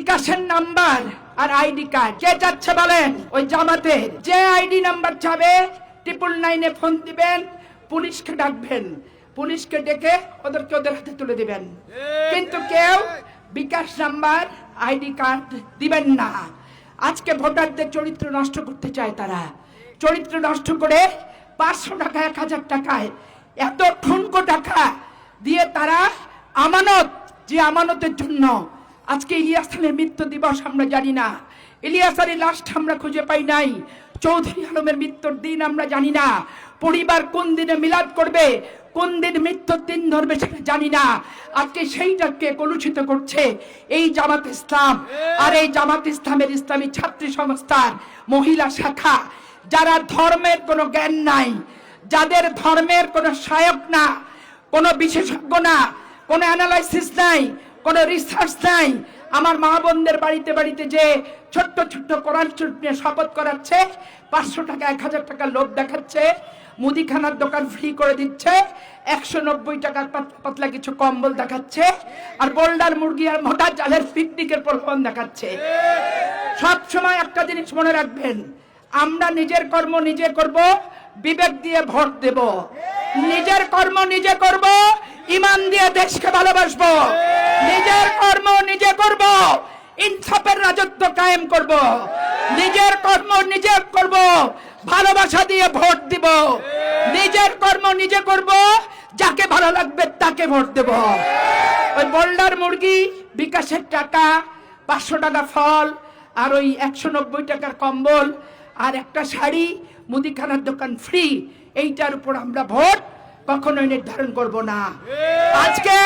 বিকাশের নাম্বার আর ID card কে যাচ্ছে বলেন? ওই জামাতের। যে আইডি নাম্বার চাবে 999 ফোন দিবেন, পুলিশকে ডাকবেন, পুলিশকে ডেকে ওদের হাতে তুলে দিবেন। কিন্তু কেউ বিকাশ নাম্বার আইডি কার্ড দিবেন না। আজকে ভোটারদের চরিত্র নষ্ট করতে চায় তারা। চরিত্র নষ্ট করে 500 টাকা 1000 টাকায় এত ঠুনকো টাকা দিয়ে তারা আমানত, যে আমানতের জন্য আজকে ইলিয়াস খানের মৃত্যু দিবস আমরা জানি না, ইলিয়াস আলীর লাশটা আমরা খুঁজে পাই নাই, চৌধুরী আলমের মৃত্যুর দিন আমরা জানি না, পরিবার কোন দিনে মিলাদ করবে, কোন দিন মৃত্যুর দিন ধরবে সেটা জানি না। আজকে সেইটাকে কলুষিত করছে এই জামাত ইসলাম। আর এই জামাত ইসলামের ইসলামী ছাত্রী সংস্থার মহিলা শাখা, যারা ধর্মের কোনো জ্ঞান নাই, যাদের ধর্মের কোনো সহায়ক না, কোনো বিশেষজ্ঞ না, কোনো অ্যানালাইসিস নাই, কোনো রিসার্চ নাই, আমার মা বোনদের বাড়িতে বাড়িতে যে ছোট্ট ছোট্ট কোরআন শরীফ নিয়ে শপথ করাচ্ছে, 500 টাকা 1000 টাকা লোভ দেখাচ্ছে, মুদিখানার দোকান ফ্রি করে দিচ্ছে, 190 টাকার পাতলা কিছু কম্বল দেখাচ্ছে, আর বোল্ডার মুরগি আর মোটা চালের পিকনিকের প্রলোভন দেখাচ্ছে। সব সময় একটা জিনিস মনে রাখবেন, আমরা নিজের কর্ম নিজে করব, বিবেক দিয়ে ভোট দেব। নিজের কর্ম নিজে করব, ইমান দিয়ে দেশকে ভালোবাসবো। নিজের কর্ম নিজে করব, ইনসাফের রাজত্ব কায়েম করব। নিজের কর্ম নিজে করব, ভালোবাসা দিয়ে ভোট দিব। নিজের কর্ম নিজে করব, যাকে ভালো লাগবে তাকে ভোট দেব। ওই বোল্ডার মুরগি, বিকাশের টাকা, 500 টাকা ফল, আর ওই 190 টাকার কম্বল, আর একটা শাড়ি, মুদিখানার দোকান ফ্রি, এইটার উপর আমরা ভোট কখনোই নির্ধারণ করব না। আজকে